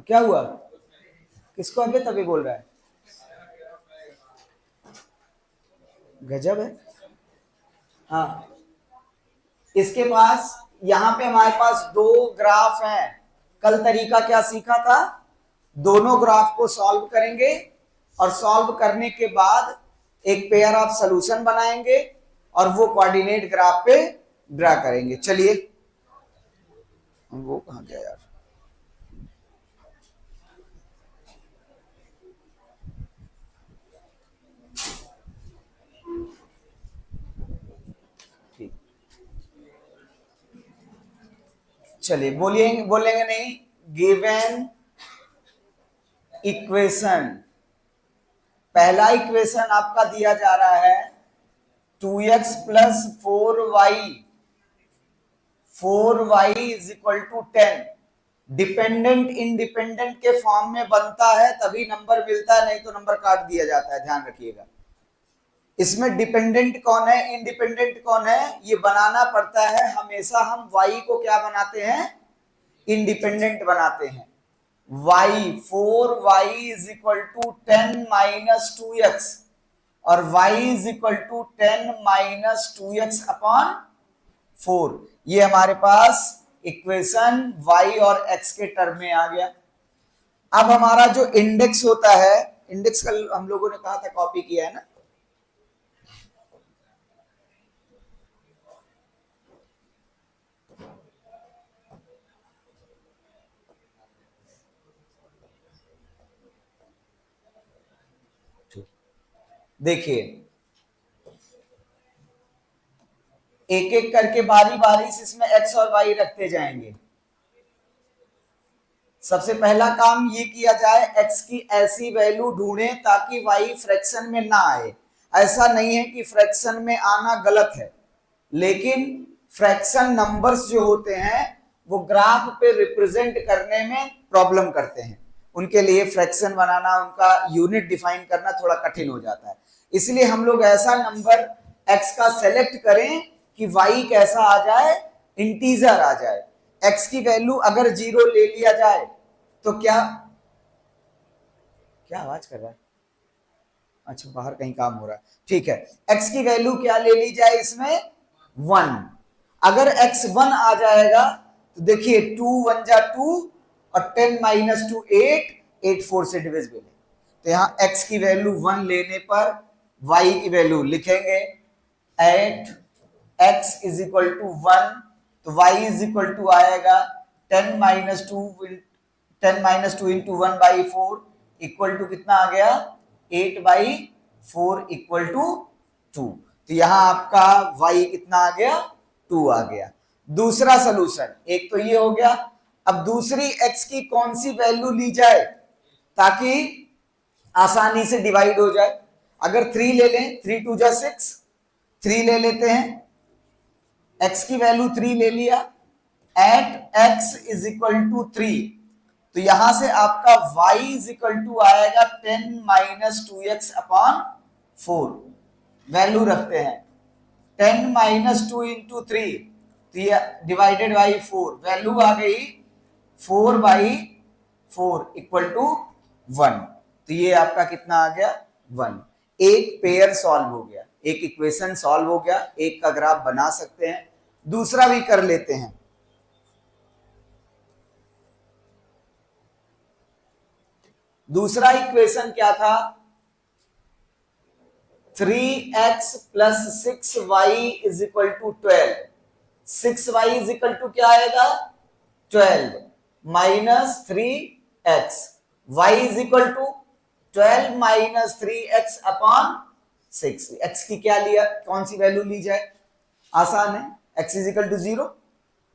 क्या हुआ? किसको अबे तभी बोल रहा है? गजब है। हाँ, इसके पास यहां पे हमारे पास दो ग्राफ हैं। कल तरीका क्या सीखा था? दोनों ग्राफ को सॉल्व करेंगे और सॉल्व करने के बाद एक पेयर ऑफ सॉल्यूशन बनाएंगे और वो कोऑर्डिनेट ग्राफ पे ड्रा करेंगे। चलिए, वो कहां गया यार? ठीक, चलिए बोलेंगे नहीं। गिवन इक्वेशन, पहला इक्वेशन आपका दिया जा रहा है 2x plus 4y is equal to 10। Dependent independent के फॉर्म में बनता है तभी नंबर मिलता है, नहीं तो नंबर काट दिया जाता है, ध्यान रखिएगा। इसमें डिपेंडेंट कौन है, इंडिपेंडेंट कौन है, ये बनाना पड़ता है। हमेशा हम y को क्या बनाते हैं? इंडिपेंडेंट बनाते हैं। y 4y is equal to 10 minus 2x और y is equal to 10 minus 2x upon 4। ये हमारे पास इक्वेशन y और x के टर्म में आ गया। अब हमारा जो इंडेक्स होता है, इंडेक्स कल हम लोगों ने कहा था कॉपी किया है ना, देखिए एक एक करके बारी बारी से इसमें x और y रखते जाएंगे। सबसे पहला काम ये किया जाए, x की ऐसी वैल्यू ढूंढें ताकि y फ्रैक्शन में ना आए। ऐसा नहीं है कि फ्रैक्शन में आना गलत है, लेकिन फ्रैक्शन नंबर्स जो होते हैं वो ग्राफ पे रिप्रेजेंट करने में प्रॉब्लम करते हैं। उनके लिए फ्रैक्शन बनाना, उनका यूनिट डिफाइन करना थोड़ा कठिन हो जाता है। इसलिए हम लोग ऐसा नंबर x का सेलेक्ट करें कि y कैसा आ जाए, इंटीजर आ जाए। x की वैल्यू अगर 0 ले लिया जाए तो क्या क्या आवाज कर रहा है? अच्छा, बाहर कहीं काम हो रहा है, ठीक है। x की वैल्यू क्या ले ली जाए इसमें? 1। अगर x 1 आ जाएगा तो देखिए 2 1 जा 2 और 10 माइनस 2 8, 8 4 से डिविजिबल है। तो यहां x की वैल्यू 1 लेने पर y की वैल्यू लिखेंगे 8 x इज इक्वल टू 1, तो y इज इक्वल टू आएगा 10 minus 2 into 1 by 4 equal to कितना आ गया? 8 बाई 4 इक्वल टू 2। तो यहां आपका y कितना आ गया? 2 आ गया। दूसरा सोल्यूशन, एक तो ये हो गया। अब दूसरी x की कौन सी वैल्यू ली जाए ताकि आसानी से डिवाइड हो जाए? अगर 3 ले लें, 3 2 जा 6, 3 ले लेते हैं, x की वैल्यू 3 ले लिया, at x is equal to 3, तो यहां से आपका y इज इक्वल टू आएगा 10 माइनस 2x अपॉन 4। वैल्यू रखते हैं 10 माइनस 2 इंटू 3, तो ये डिवाइडेड बाई 4, वैल्यू आ गई 4 बाई 4 इक्वल टू 1। तो ये आपका कितना आ गया? 1। एक पेयर सॉल्व हो गया, एक इक्वेशन सॉल्व हो गया, एक का ग्राफ बना सकते हैं। दूसरा भी कर लेते हैं। दूसरा इक्वेशन क्या था? 3x plus 6y is equal to 12। 6y is equal to क्या आएगा? 12 minus 3x, y is equal to 12 minus 3x upon 6। x की क्या लिया, कौन सी वैल्यू ली जाए? आसान है, x इज इक्वल टू 0।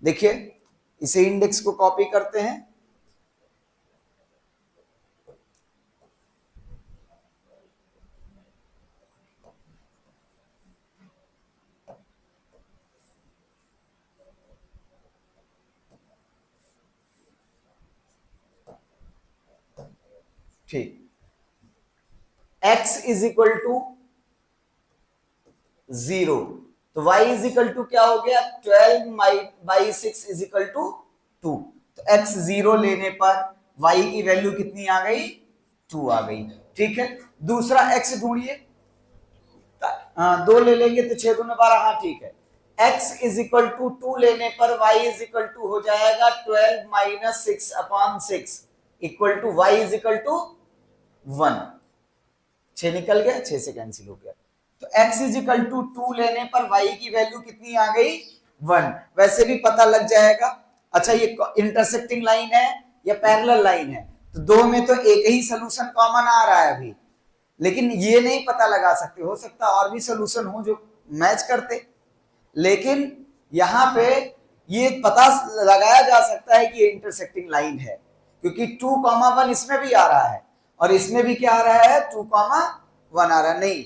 देखिए इसे इंडेक्स को कॉपी करते हैं, ठीक। x इज इक्वल टू 0, तो y इज इक्वल टू क्या हो गया? 12 बाई 6 इज इक्वल टू 2। तो x 0 लेने पर y की वैल्यू कितनी आ गई, 2 आ गई। ठीक है, दूसरा x ढूंढिए। दो ले लेंगे तो 6 दूनी 12, हाँ ठीक है। x इज इक्वल टू 2 लेने पर y इज इक्वल टू हो जाएगा 12 minus 6/6 equal to y is equal to 1। 6 निकल गया, 6 से कैंसिल हो गया। तो x इज इक्वल टू 2 लेने पर y की वैल्यू कितनी आ गई, 1। वैसे भी पता लग जाएगा। अच्छा, ये इंटरसेक्टिंग लाइन है या पैरेलल लाइन है, तो दो में तो एक ही सोल्यूशन कॉमन आ रहा है अभी, लेकिन ये नहीं पता लगा सकते, हो सकता और भी सोल्यूशन हो जो मैच करते। लेकिन यहां पे ये पता लगाया जा सकता है कि ये इंटरसेक्टिंग लाइन है, क्योंकि 2,1 इसमें भी आ रहा है और इसमें भी क्या आ रहा है, 2,1 आ रहा है। नहीं,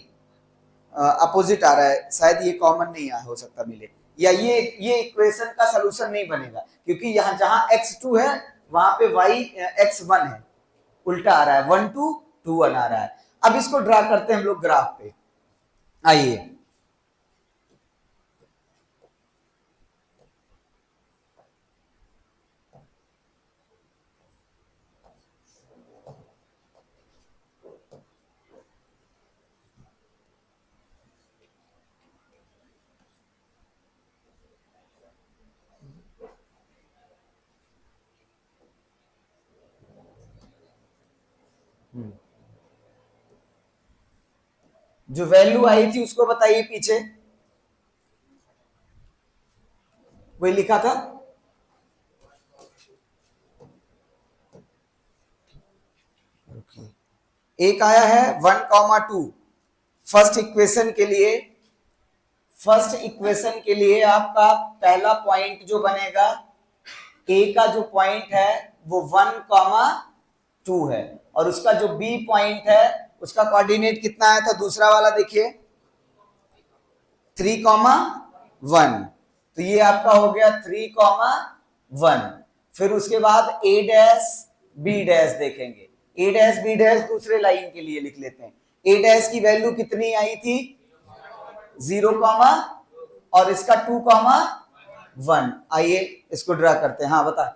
अपोजिट आ रहा है, शायद ये कॉमन नहीं हो सकता मिले, या ये इक्वेशन का सलूशन नहीं बनेगा, क्योंकि यहाँ जहां x2 है वहां पे x1 है, उल्टा आ रहा है, 1 2 2 1 आ रहा है। अब इसको ड्रा करते हैं हम लोग ग्राफ पे, आइए। जो वैल्यू आई थी उसको बताइए, पीछे वही लिखा था। एक आया है 1,2। फर्स्ट इक्वेशन के लिए आपका पहला पॉइंट जो बनेगा, ए का जो पॉइंट है वो 1,2 है, और उसका जो बी पॉइंट है उसका कोऑर्डिनेट कितना आया था, दूसरा वाला देखिए 3,1। तो ये आपका हो गया 3,1। फिर उसके बाद ए डैश बी डैश देखेंगे, ए डैश बी डैश दूसरे लाइन के लिए लिख लेते हैं। ए डैश की वैल्यू कितनी आई थी, 0, और इसका 2,1। आइए इसको ड्रा करते हैं। हाँ बता,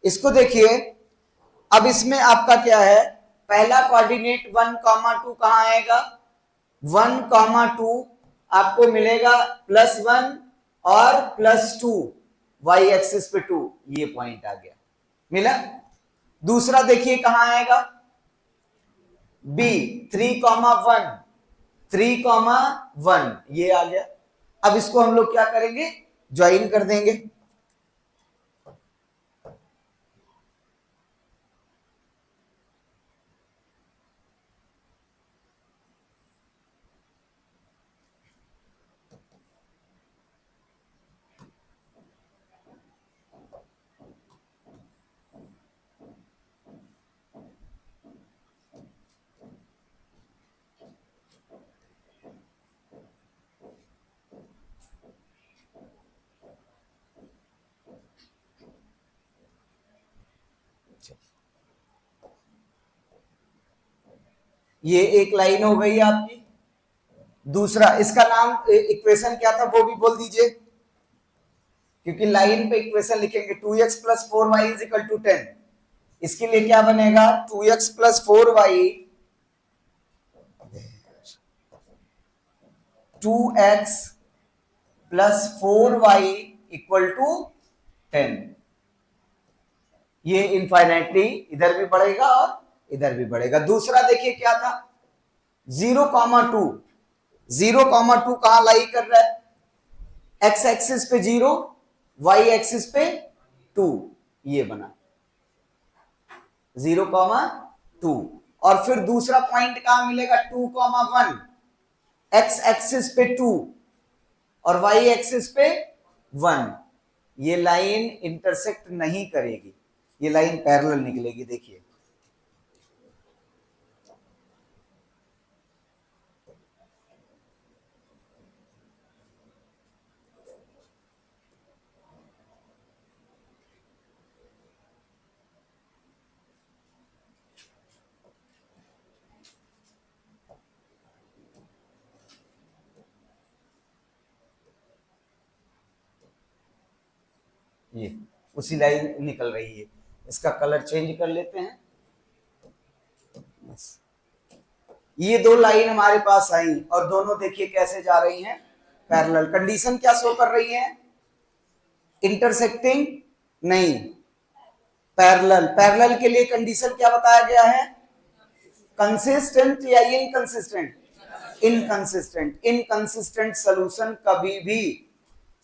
इसको देखिए। अब इसमें आपका क्या है, पहला कोऑर्डिनेट 1,2 कहां आएगा, 1,2 आपको मिलेगा +1 और +2, वाई एक्सिस पे 2, ये पॉइंट आ गया, मिला। दूसरा देखिए कहां आएगा, बी 3,1, 3,1 ये आ गया। अब इसको हम लोग क्या करेंगे, ज्वाइन कर देंगे। ये एक लाइन हो गई आपकी। दूसरा, इसका नाम इक्वेशन क्या था वो भी बोल दीजिए, क्योंकि लाइन पे इक्वेशन लिखेंगे। 2x + 4y = 10। इसके लिए क्या बनेगा, 2x + 4y, 2x + 4y = 10। ये इनफाइनाइटली इधर भी बढ़ेगा और इधर भी बढ़ेगा। दूसरा देखिए क्या था, 0,2। 0,2 कहां लाई कर रहा है, x एक्सिस पे 0, y एक्सिस पे 2, ये बना 0,2। और फिर दूसरा पॉइंट कहां मिलेगा, 2,1, x एक्सिस पे 2 और y एक्सिस पे 1। ये लाइन इंटरसेक्ट नहीं करेगी, ये लाइन पैरेलल निकलेगी। देखिए ये उसी लाइन निकल रही है। इसका कलर चेंज कर लेते हैं बस। ये दो लाइन हमारे पास आई और दोनों देखिए कैसे जा रही हैं, पैरेलल। कंडीशन क्या शो कर रही है? इंटरसेक्टिंग नहीं, पैरेलल। पैरेलल के लिए कंडीशन क्या बताया गया है? कंसिस्टेंट या इनकंसिस्टेंट? इनकंसिस्टेंट। इनकंसिस्टेंट सॉल्यूशन कभी भी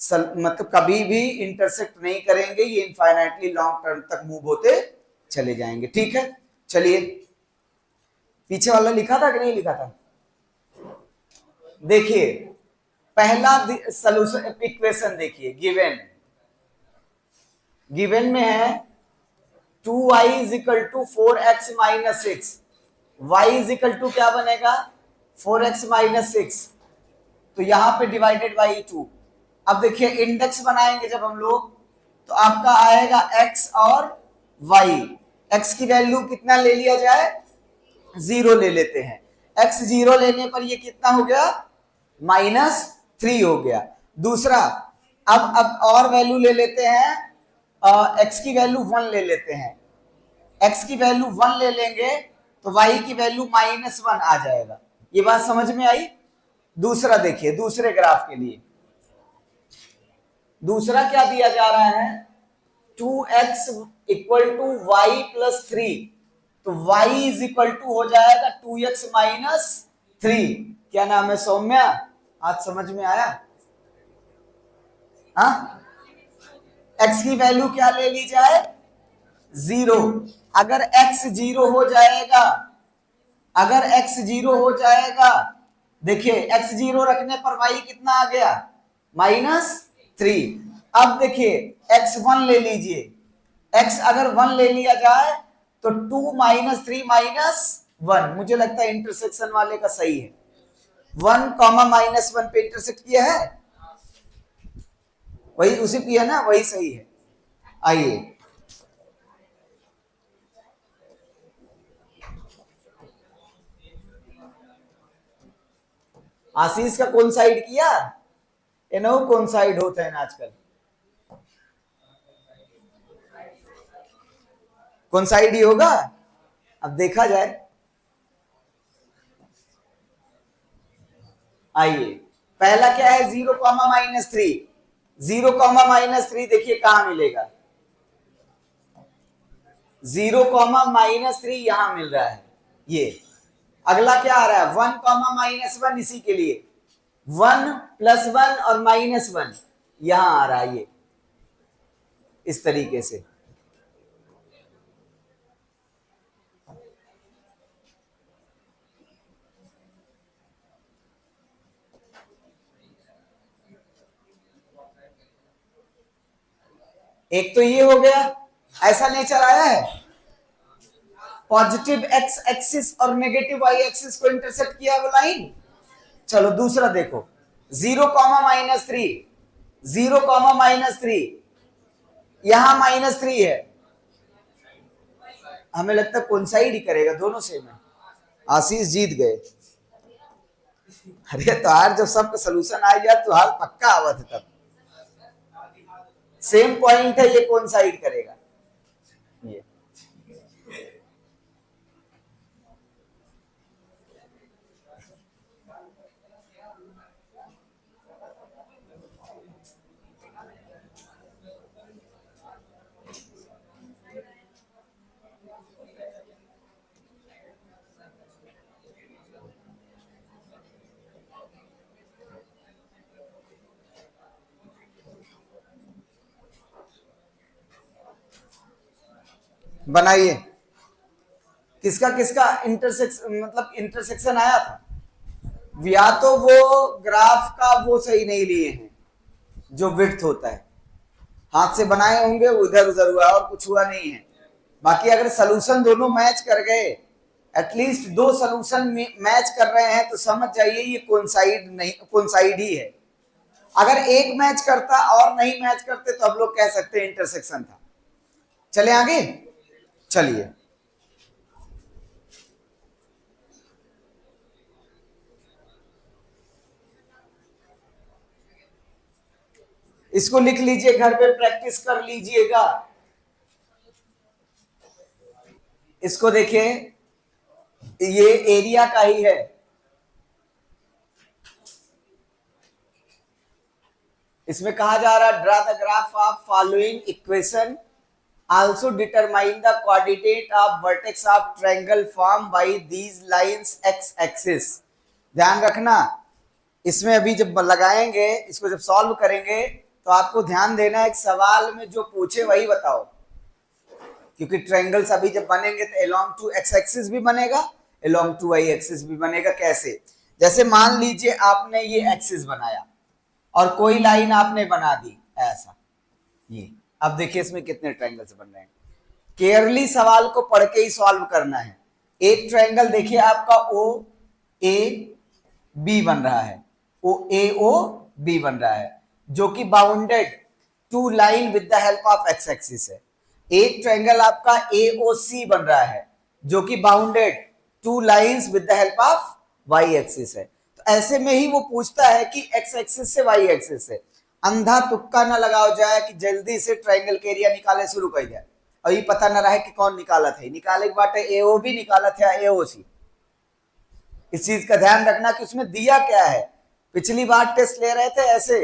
मतलब कभी भी इंटरसेक्ट नहीं करेंगे, ये इनफाइनाइटली लॉन्ग टर्म तक मूव होते चले जाएंगे। ठीक है, चलिए पीछे वाला लिखा था कि नहीं लिखा था? देखिए पहला सॉल्यूशन इक्वेशन देखिए, गिवन में है 2y is equal to 4x minus 6, y is equal to क्या बनेगा? 4x माइनस 6, तो यहां पे डिवाइडेड बाई 2। अब देखिए इंडेक्स बनाएंगे जब हम लोग तो आपका आएगा x और y। x की वैल्यू कितना ले लिया जाए? 0 ले लेते हैं। x 0 लेने पर ये कितना हो गया? -3 हो गया। दूसरा अब और वैल्यू ले लेते हैं, x की वैल्यू 1 ले लेते हैं। x की वैल्यू 1 ले लेंगे तो y की वैल्यू -1 आ जाएगा। ये बात समझ में आई? दूसरा देखिए, दूसरे ग्राफ के लिए दूसरा क्या दिया जा रहा है? 2x equal to Y plus 3, तो y इज इक्वल टू हो जाएगा 2x माइनस 3। क्या नाम है? सौम्या। आज समझ में आया? हाँ, x की वैल्यू क्या ले ली जाए? 0। अगर x 0 हो जाएगा, अगर x 0 हो जाएगा, देखिए x 0 रखने पर y कितना आ गया? -3। अब देखिए x 1 ले लीजिए, x अगर 1 ले लिया जाए तो 2 - 3 - 1, मुझे लगता है इंटरसेक्शन वाले का सही है। 1, -1 पे इंटरसेक्ट किया है, वही उसी पे है ना, वही सही है। आइए आशीष का कौन साइड किया? इनो कौन साइड होता है आजकल? कौन साइड ही होगा? अब देखा जाए। आइए पहला क्या है? 0, -3। 0, -3 देखिए कहां मिलेगा? 0, -3 यहां मिल रहा है। ये अगला क्या आ रहा है? 1, -1 इसी के लिए 1 + 1 और -1 यहां आ रहा है, ये इस तरीके से। एक तो ये हो गया, ऐसा नेचर आया है। पॉजिटिव x एक्सिस और नेगेटिव y एक्सिस को इंटरसेक्ट किया वो लाइन। चलो दूसरा देखो, 0, -3, 0, -3 यहां -3 है। हमें लगता है कौन साइड ही करेगा, दोनों सेम है। आशीष जीत गए। अरे तो यार जब सबका सोल्यूशन आ गया तो हाल पक्का आवत है, तब सेम पॉइंट है, ये कौन साइड करेगा? ये बनाइए। किसका किसका इंटरसेक्शन, मतलब इंटरसेक्शन आया था? या तो वो ग्राफ का वो सही नहीं लिए हैं, जो विड्थ होता है, हाथ से बनाए होंगे, उधर उधर हुआ और कुछ हुआ नहीं है। बाकी अगर सोल्यूशन दोनों मैच कर गए, एटलीस्ट 2 सोल्यूशन मैच कर रहे हैं, तो समझ जाइए ये कोइंसाइड नहीं, कोइंसाइड ही है। अगर एक मैच करता और नहीं मैच करते तो हम लोग कह सकते हैं इंटरसेक्शन था। चले आगे, चलिए इसको लिख लीजिए, घर पे प्रैक्टिस कर लीजिएगा। इसको देखिए, ये एरिया का ही है। इसमें कहा जा रहा है draw the graph of following equation, also determine the coordinate of vertex of triangle form by these lines x axis. ध्यान रखना, इसमें अभी जब लगाएंगे, इसको जब सॉल्व करेंगे तो आपको ध्यान देना है, एक सवाल में जो पूछे वही बताओ, क्योंकि ट्रायंगल्स अभी जब बनेंगे तो अलोंग टू एक्स एक्सिस भी बनेगा, अलोंग टू वाई एक्सिस भी बनेगा। कैसे? जैसे मान लीजिए आपने ये एक्सिस बनाया और कोई लाइन आपने बना दी ऐसा, ये अब देखिए इसमें कितने ट्रायंगल्स बन रहे हैं। केयरली सवाल को पढ़ के ही सॉल्व करना है। एक ट्रायंगल देखिए आपका ओ ए बी बन रहा है, ओ ए ओ बी बन रहा है, जो कि bounded to line with the help of x axis है। एक ट्रायंगल आपका ए ओ सी बन रहा है, जो कि bounded to lines with the help of y axis है। तो ऐसे में ही वो पूछता है कि एक्स एक्सिस से वाई एक्सिस से। अंधा तुक्का ना लगाओ जाए कि जल्दी से ट्रायंगल के एरिया निकाले शुरू कर जाए और ये पता ना रहे कि कौन निकाला था। निकाले के बाटे ए ओ भी निकाला था, ए ओ सी। इस चीज का ध्यान रखना कि उसमें दिया क्या है। पिछली बार टेस्ट ले रहे थे ऐसे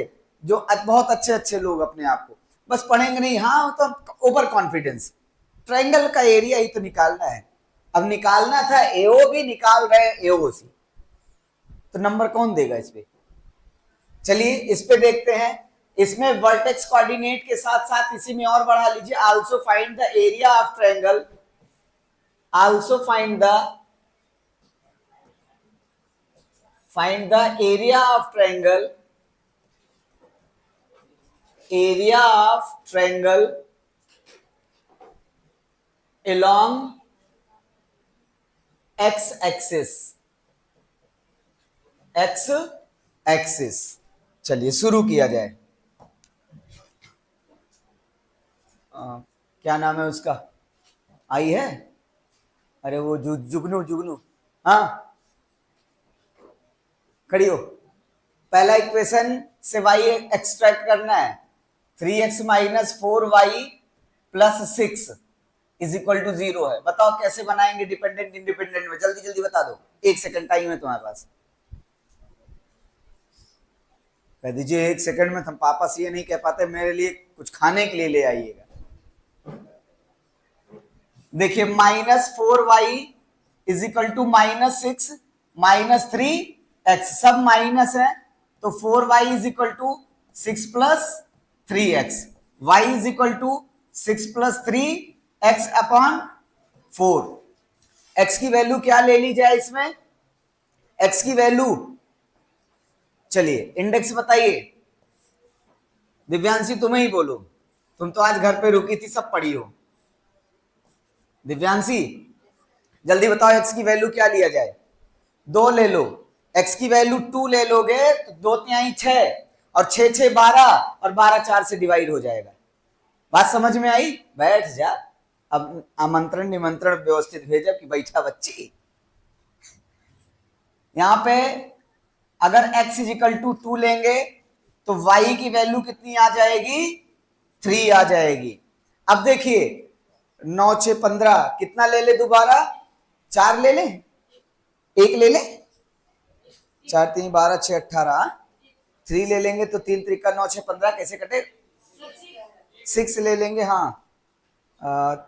जो बहुत अच्छे अच्छे लोग अपने आप को बस पढ़ेंगे नहीं, हाँ तो ओवर कॉन्फिडेंस, ट्रायंगल का एरिया ही तो निकालना है। अब निकालना था, एओ भी निकाल रहे हैं एओ सी, तो नंबर कौन देगा इस पे? चलिए इस पे देखते हैं। इसमें वर्टेक्स कोऑर्डिनेट के साथ साथ इसी में और बढ़ा लीजिए, also find the area of triangle, also find the area of triangle, area of triangle along x axis, x axis। चलिए शुरू किया जाए। क्या नाम है उसका? आई है? अरे वो जुगनू जुगनू, हाँ खड़ी हो। पहला इक्वेशन से y एक्सट्रैक्ट करना है। 3x minus 4y plus 6 is equal to 0 है। बताओ कैसे बनाएंगे डिपेंडेंट इंडिपेंडेंट में? जल्दी जल्दी बता दो, 1 सेकंड टाइम है तुम्हारे पास। कह दीजिए 1 सेकंड में। हम पापा से ये नहीं कह पाते मेरे लिए कुछ खाने के लिए ले आइएगा। देखिए minus 4y is equal to minus 6 minus 3x, सब माइनस है तो 4y is equal to 6 plus 3x, y is equal to 6 plus 3x upon 4। x की वैल्यू क्या ले ली जाए इसमें? x की वैल्यू, चलिए इंडेक्स बताइए। दिव्यांशी तुम्हें ही बोलो, तुम तो आज घर पे रुकी थी, सब पढ़ी हो। दिव्यांशी जल्दी बताओ x की वैल्यू क्या लिया जाए? 2 ले लो। x की वैल्यू 2 ले लोगे तो 2 तिहाई 6 और 6 6 12 और 12 4 से डिवाइड हो जाएगा। बात समझ में आई? बैठ जा। अब आमंत्रण निमंत्रण व्यवस्थित भेजा कि बैठा बच्ची। यहां पे अगर x इज इक्वल टू 2 लेंगे तो y की वैल्यू कितनी आ जाएगी? 3 आ जाएगी। अब देखिए 9 6 15, कितना ले ले दोबारा? 4 ले ले, 1 ले ले, 4 3 12 6 18, 3 ले लेंगे तो 3 3 9 6 15, कैसे कटे? 6 ले लेंगे, हाँ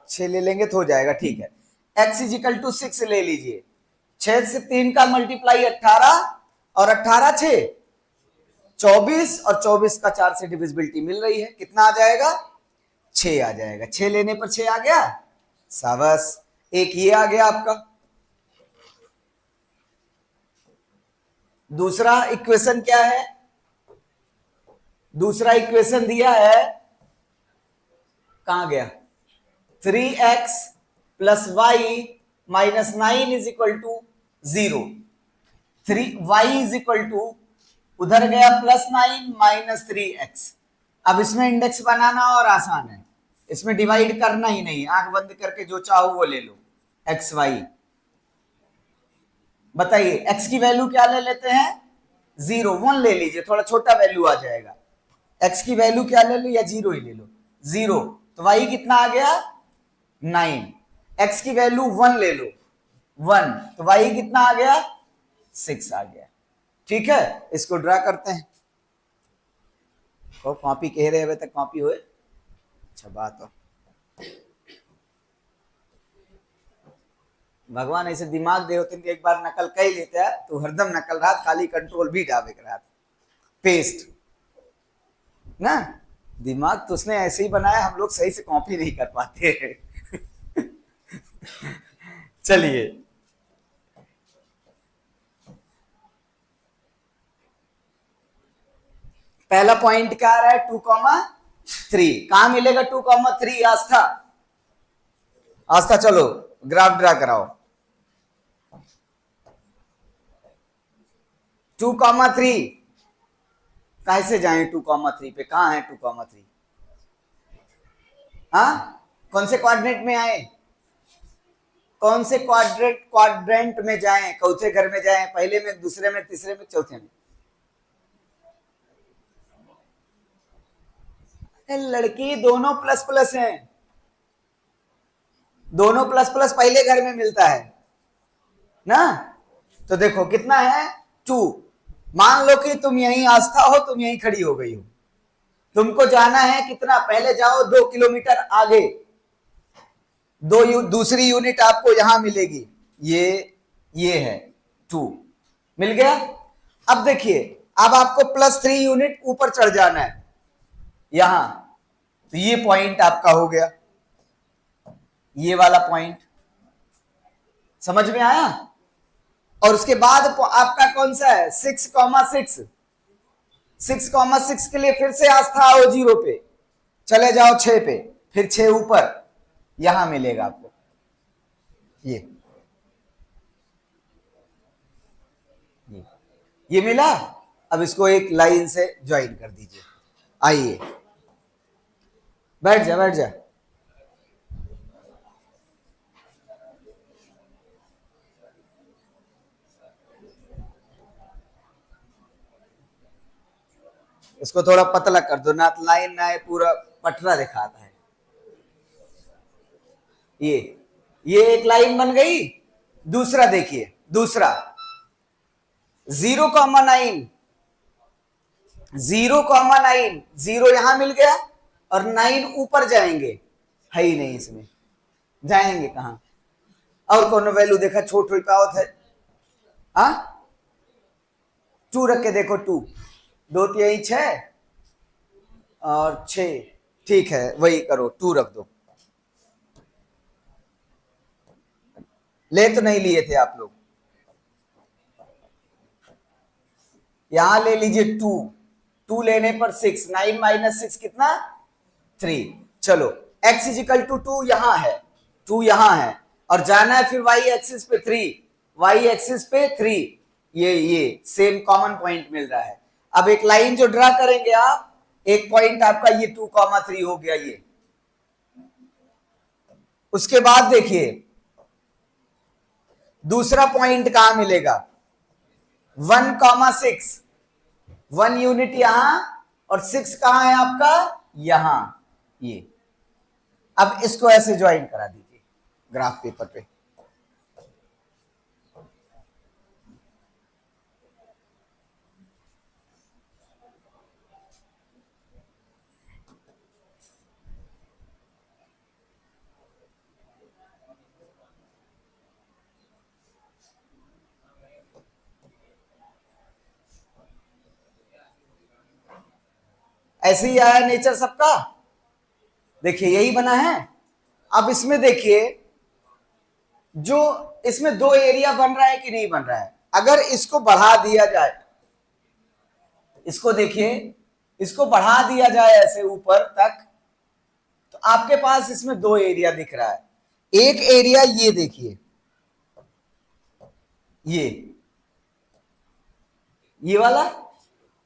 6 ले लेंगे तो हो जाएगा। ठीक है, x इज इक्वल टू 6 ले लीजिए। 6 से 3 का मल्टीप्लाई 18 और 18 6 24 और 24 का 4 से डिविजिबिलिटी मिल रही है। कितना आ जाएगा? 6 आ जाएगा। 6 लेने पर 6 आ गया, शाबाश। एक ये आ गया आपका। दूसरा इक्वेशन क्या है? दूसरा इक्वेशन दिया है, कहां गया? 3x plus y minus 9 is equal to 0। 3y is equal to, उधर गया प्लस 9 माइनस 3x। अब इसमें इंडेक्स बनाना और आसान है, इसमें डिवाइड करना ही नहीं, आंख बंद करके जो चाहो वो ले लो। एक्स वाई, बताइए x की वैल्यू क्या ले लेते हैं? 0 1 ले लीजिए, थोड़ा छोटा वैल्यू आ जाएगा। x की वैल्यू क्या ले लो? या 0 ही ले लो, 0। तो y कितना आ गया? 9। x की वैल्यू 1 ले लो, 1, तो y कितना आ गया, 6 आ गया। ठीक है, इसको ड्रा करते हैं। कॉपी कह रहे, अभी तक कॉपी हुए, अच्छा बात हो। भगवान ऐसे दिमाग दे होते, एक बार नकल कर लेते हैं तो हरदम नकल रहा, खाली कंट्रोल भी डाबे रहा, पेस्ट ना। दिमाग तो उसने ऐसे ही बनाया, हम लोग सही से कॉपी नहीं कर पाते। चलिए, पहला पॉइंट क्या आ रहा है, 2,3। कहां मिलेगा 2,3? आस्था, आस्था चलो ग्राफ ड्रा कराओ। 2,3 कैसे जाए 2,3 पे, कहां है 2,3? हाँ, कौन से क्वाड्रेंट में आए, कौन से क्वाड्रेंट में जाएं, चौथे घर में जाएं, पहले में, दूसरे में, तीसरे में, चौथे में? लड़की दोनों प्लस प्लस हैं, दोनों प्लस प्लस पहले घर में मिलता है ना। तो देखो कितना है, 2। मान लो कि तुम यहीं आस्था हो, तुम यहीं खड़ी हो गई हो, तुमको जाना है कितना, पहले जाओ 2 किलोमीटर आगे, दूसरी यूनिट आपको यहां मिलेगी, ये है 2, मिल गया। अब देखिए, अब आपको +3 यूनिट ऊपर चढ़ जाना है यहां, तो ये पॉइंट आपका हो गया, ये वाला पॉइंट, समझ में आया। और उसके बाद आपका कौन सा है, 6,6। 6,6 के लिए फिर से आस्था आओ 0 पे, चले जाओ 6 पे, फिर 6 ऊपर, यहां मिलेगा आपको ये मिला। अब इसको एक लाइन से ज्वाइन कर दीजिए, आइए बैठ जा, बैठ जा। इसको थोड़ा पतला कर दो ना, लाइन ना पूरा पटरा दिखाता है। ये एक लाइन बन गई। दूसरा देखिए, दूसरा 0,9, 0,9, 0 यहां मिल गया और 9 ऊपर जाएंगे, है ही नहीं इसमें, जाएंगे कहां। और कौन वैल्यू देखा, छोट हुई पावत है, हाँ 2 रख के देखो, 2 2 3 6 और 6, ठीक है वही करो, 2 रख दो। ले तो नहीं लिए थे आप लोग, यहां ले लीजिए 2, 2 लेने पर 6, 9 - 6 कितना, 3। चलो x इजिकल टू 2 यहां है, 2 यहां है, और जाना है फिर y एक्सिस पे 3, y एक्सिस पे 3, ये सेम कॉमन पॉइंट मिल रहा है। अब एक लाइन जो ड्रा करेंगे आप, एक पॉइंट आपका ये 2,3 हो गया ये। उसके बाद देखिए दूसरा पॉइंट कहां मिलेगा, 1,6, 1 यूनिट यहां और 6 कहां है आपका, यहां, ये। अब इसको ऐसे ज्वाइन करा दीजिए ग्राफ पेपर पे, ऐसे ही आया नेचर सबका, देखिए यही बना है। अब इसमें देखिए, जो इसमें 2 एरिया बन रहा है कि नहीं बन रहा है, अगर इसको बढ़ा दिया जाए, इसको देखिए, इसको बढ़ा दिया जाए ऐसे ऊपर तक, तो आपके पास इसमें 2 एरिया दिख रहा है। एक एरिया ये देखिए, ये वाला,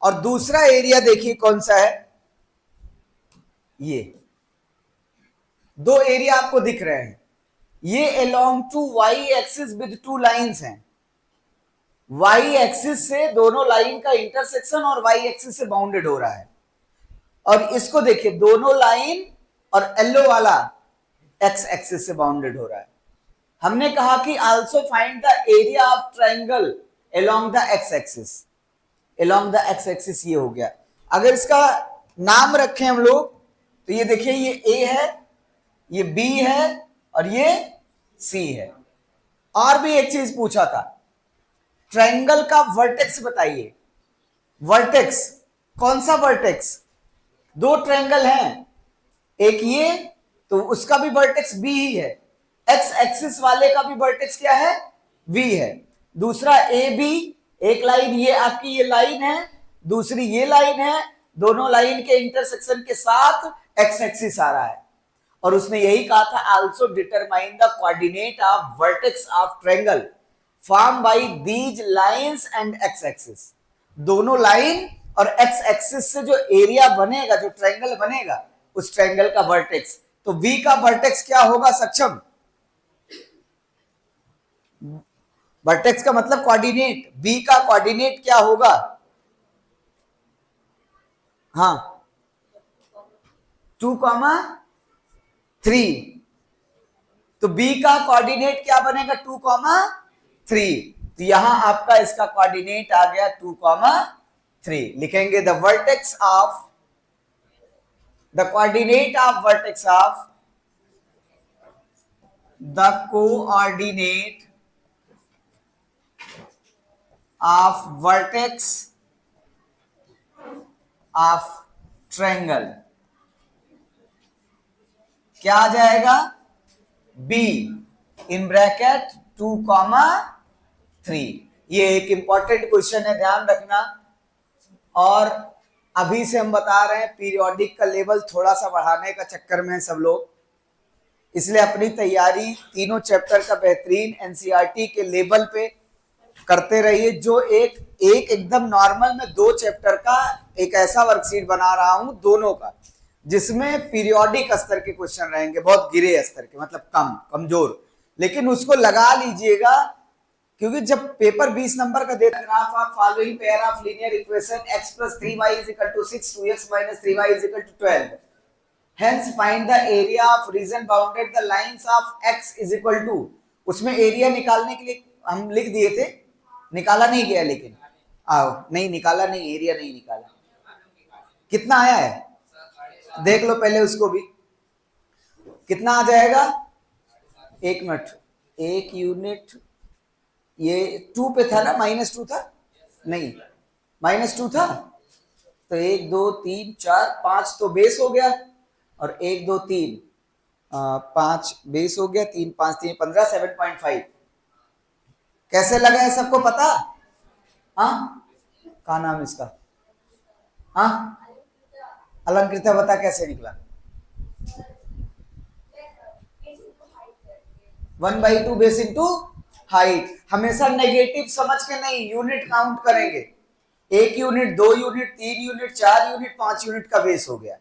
और दूसरा एरिया देखिए कौन सा है, ये 2 एरिया आपको दिख रहे हैं। ये along to y axis with 2 lines हैं, वाई एक्सिस से दोनों लाइन का इंटरसेक्शन और वाई एक्सिस से बाउंडेड हो रहा है। और इसको देखिए, दोनों लाइन और येलो वाला एक्स एक्सिस से बाउंडेड हो रहा है। हमने कहा कि also find the area of triangle along the x axis, along the x axis ये हो गया। अगर इसका नाम रखें हम लोग तो ये देखिए, ये ए है, ये बी है और ये सी है। और भी एक चीज पूछा था, ट्रायंगल का वर्टेक्स बताइए। वर्टेक्स कौन सा वर्टेक्स? दो ट्रायंगल हैं, एक ये तो उसका भी वर्टेक्स बी ही है, एक्स एक्सिस वाले का भी वर्टेक्स क्या है? वी है। दूसरा ए बी, एक लाइन ये आपकी ये लाइन है, दूसरी ये लाइन है, दोनों लाइन के इंटरसेक्शन के साथ एक्स एक्सिस आ रहा है। और उसने यही कहा था, also determine the coordinate of vertex of triangle form by these lines and x axis. दोनों लाइन और एक्स एक्सिस से जो एरिया बनेगा, जो ट्रायंगल बनेगा, उस ट्रायंगल का वर्टेक्स। तो वी का वर्टेक्स क्या होगा सक्षम? वर्टेक्स का मतलब कोऑर्डिनेट, बी का कोऑर्डिनेट क्या होगा? हाँ 2,3। तो बी का कोऑर्डिनेट क्या बनेगा? 2,3। तो यहां आपका इसका कोऑर्डिनेट आ गया 2,3। लिखेंगे the vertex of, the coordinate of vertex of, the coordinate of vertex of triangle क्या आ जाएगा? Be in bracket 2,3। ये एक इंपॉर्टेंट क्वेश्चन है, ध्यान रखना। और अभी से हम बता रहे हैं, पीरियोडिक का लेवल थोड़ा सा बढ़ाने का चक्कर में सब लोग, इसलिए अपनी तैयारी तीनों चैप्टर का बेहतरीन एनसीईआरटी के लेवल पे करते रहिए। जो एक एकदम नॉर्मल में 2 चैप्टर का एक ऐसा वर्कशीट बना रहा हूं दोनों का, जिसमें पीरियोडिक स्तर के क्वेश्चन रहेंगे, बहुत गिरे स्तर के, मतलब कमजोर, लेकिन उसको लगा लीजिएगा। क्योंकि जब पेपर 20 नंबर का देता है, graph of following pair of linear equation x + 3y = 6, 2x - 3y = 12, hence find the area of region bounded the lines of x = उसमें एरिया निकालने के लिए हम लिख दिए थे, निकाला नहीं गया, लेकिन आओ नहीं निकाला, नहीं एरिया नहीं निकाला। कितना आया है देख लो पहले उसको भी, कितना आ जाएगा? 1 मिनट, 1 यूनिट, ये 2 पे था ना, -2 था, नहीं -2 था, तो 1 2 3 4 5 तो बेस हो गया, और 1 2 3 5 बेस हो गया, 3 5 3 15, 7.5। कैसे लगा है सबको पता? हाँ, क्या नाम इसका? हाँ अलंकृता, बता कैसे निकला? 1/2 बेस इंटू हाइट। हमेशा नेगेटिव समझ के नहीं, यूनिट काउंट करेंगे। 1 unit, 2 unit, 3 unit, 4 unit, 5 unit का बेस हो गया।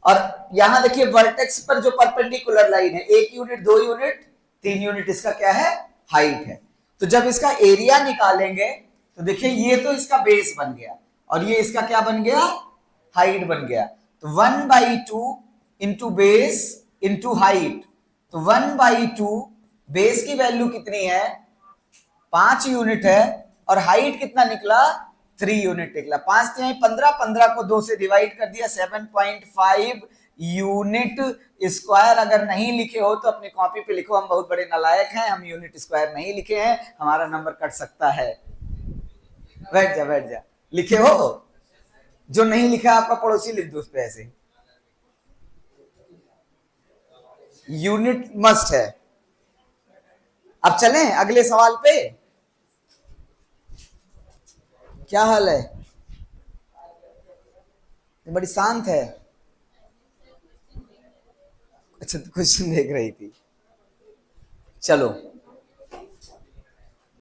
और यहां देखिए वर्टेक्स पर जो परपेंडिकुलर लाइन है, 1 यूनिट, 2 यूनिट, 3 यूनिट, इसका क्या है? हाइट है। तो जब इसका एरिया निकालेंगे तो देखिए ये तो इसका बेस बन गया, और ये इसका क्या बन गया? हाइट बन गया। तो 1/2 इंटू बेस इंटू हाइट, तो 1/2 बेस की वैल्यू कितनी है? 5 यूनिट है, और हाइट कितना निकला? 3 यूनिट निकला। 5 3 15, 15 को 2 से डिवाइड कर दिया, 7.5 यूनिट स्क्वायर। अगर नहीं लिखे हो तो अपनी कॉपी पे लिखो, हम बहुत बड़े नालायक हैं, हम यूनिट स्क्वायर नहीं लिखे हैं, हमारा नंबर कट सकता है। बैठ जा बैठ जा, लिखे हो? जो नहीं लिखा आपका पड़ोसी लिख दो उस पे ऐसे। यूनिट मस्ट है। अब चलें अगले सवाल पे। क्या हाल है? बड़ी शांत है। अच्छा तो क्वेश्चन देख रही थी, चलो